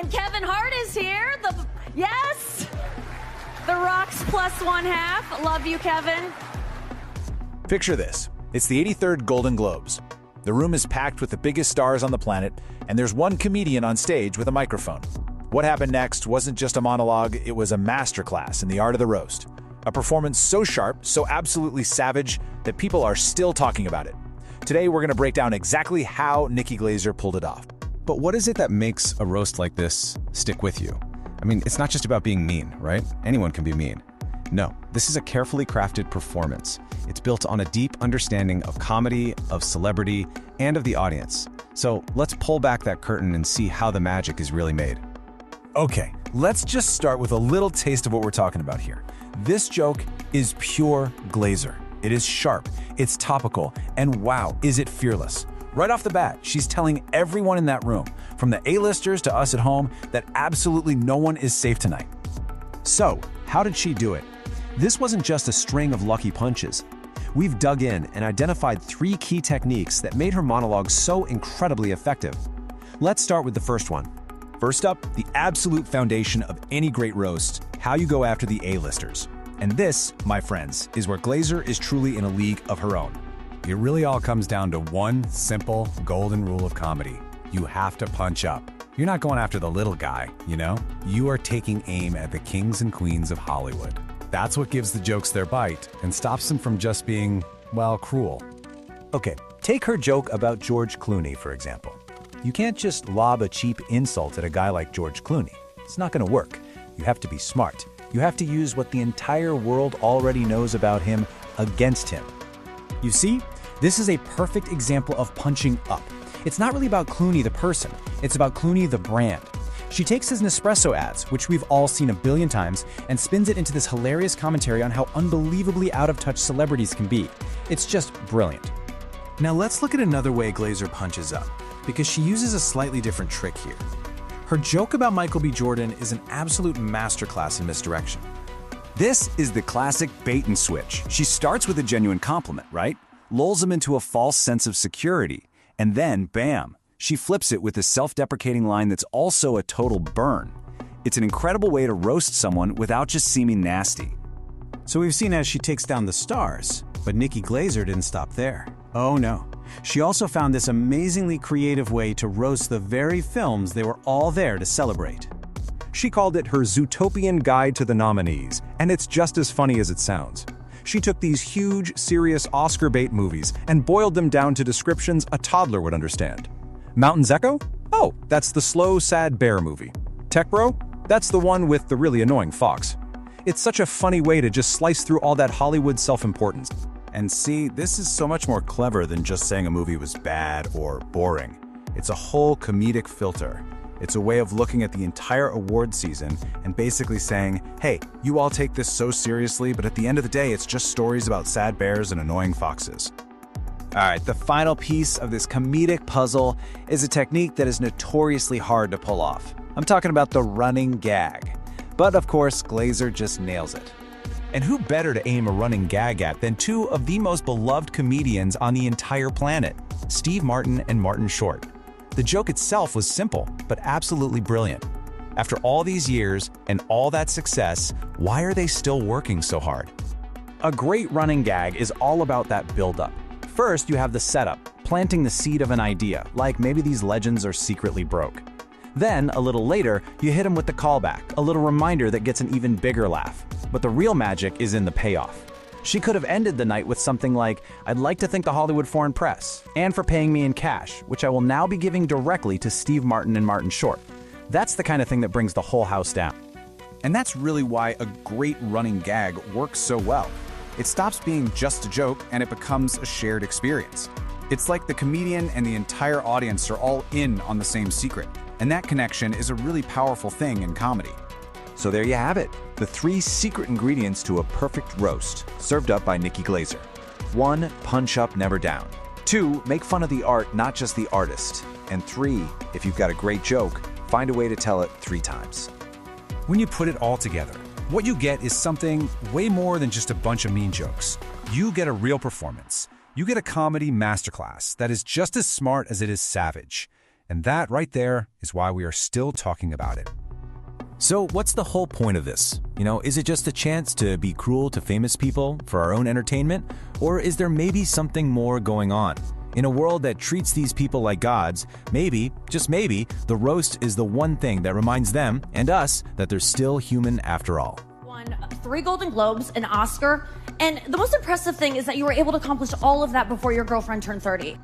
And Kevin Hart is here. Yes! The Rock's +1/2. Love you, Kevin. Picture this. It's the 83rd Golden Globes. The room is packed with the biggest stars on the planet, and there's one comedian on stage with a microphone. What happened next wasn't just a monologue, it was a masterclass in the art of the roast. A performance so sharp, so absolutely savage, that people are still talking about it. Today, we're going to break down exactly how Nikki Glaser pulled it off. But what is it that makes a roast like this stick with you? I mean, it's not just about being mean, right? Anyone can be mean. No, this is a carefully crafted performance. It's built on a deep understanding of comedy, of celebrity, and of the audience. So let's pull back that curtain and see how the magic is really made. Okay, let's just start with a little taste of what we're talking about here. This joke is pure Glaser. It is sharp, it's topical, and wow, is it fearless. Right off the bat, she's telling everyone in that room, from the A-listers to us at home, that absolutely no one is safe tonight. So, how did she do it? This wasn't just a string of lucky punches. We've dug in and identified 3 key techniques that made her monologue so incredibly effective. Let's start with the first one. First up, the absolute foundation of any great roast, how you go after the A-listers. And this, my friends, is where Glaser is truly in a league of her own. It really all comes down to one simple golden rule of comedy. You have to punch up. You're not going after the little guy, you know? You are taking aim at the kings and queens of Hollywood. That's what gives the jokes their bite and stops them from just being, well, cruel. Okay, take her joke about George Clooney, for example. You can't just lob a cheap insult at a guy like George Clooney. It's not going to work. You have to be smart. You have to use what the entire world already knows about him against him. You see, this is a perfect example of punching up. It's not really about Clooney the person, it's about Clooney the brand. She takes his Nespresso ads, which we've all seen a billion times, and spins it into this hilarious commentary on how unbelievably out-of-touch celebrities can be. It's just brilliant. Now let's look at another way Glaser punches up, because she uses a slightly different trick here. Her joke about Michael B. Jordan is an absolute masterclass in misdirection. This is the classic bait and switch. She starts with a genuine compliment, right? Lulls him into a false sense of security. And then, bam, she flips it with a self-deprecating line that's also a total burn. It's an incredible way to roast someone without just seeming nasty. So we've seen as she takes down the stars, but Nikki Glaser didn't stop there. Oh no. She also found this amazingly creative way to roast the very films they were all there to celebrate. She called it her Zootopian Guide to the Nominees, and it's just as funny as it sounds. She took these huge, serious Oscar bait movies and boiled them down to descriptions a toddler would understand. Mountain's Echo? Oh, that's the slow, sad bear movie. Tech Bro? That's the one with the really annoying fox. It's such a funny way to just slice through all that Hollywood self-importance. And see, this is so much more clever than just saying a movie was bad or boring. It's a whole comedic filter. It's a way of looking at the entire award season and basically saying, hey, you all take this so seriously, but at the end of the day, it's just stories about sad bears and annoying foxes. All right, the final piece of this comedic puzzle is a technique that is notoriously hard to pull off. I'm talking about the running gag. But of course, Glaser just nails it. And who better to aim a running gag at than 2 of the most beloved comedians on the entire planet, Steve Martin and Martin Short. The joke itself was simple, but absolutely brilliant. After all these years and all that success, why are they still working so hard? A great running gag is all about that build-up. First, you have the setup, planting the seed of an idea, like maybe these legends are secretly broke. Then, a little later, you hit them with the callback, a little reminder that gets an even bigger laugh. But the real magic is in the payoff. She could have ended the night with something like, I'd like to thank the Hollywood Foreign Press, and for paying me in cash, which I will now be giving directly to Steve Martin and Martin Short. That's the kind of thing that brings the whole house down. And that's really why a great running gag works so well. It stops being just a joke and it becomes a shared experience. It's like the comedian and the entire audience are all in on the same secret. And that connection is a really powerful thing in comedy. So there you have it, the 3 secret ingredients to a perfect roast, served up by Nikki Glaser. 1, punch up, never down. 2, make fun of the art, not just the artist. And 3, if you've got a great joke, find a way to tell it 3 times. When you put it all together, what you get is something way more than just a bunch of mean jokes. You get a real performance. You get a comedy masterclass that is just as smart as it is savage. And that right there is why we are still talking about it. So what's the whole point of this? Is it just a chance to be cruel to famous people for our own entertainment? Or is there maybe something more going on? In a world that treats these people like gods, maybe, just maybe, the roast is the one thing that reminds them and us that they're still human after all. Won 3 Golden Globes, an Oscar, and the most impressive thing is that you were able to accomplish all of that before your girlfriend turned 30.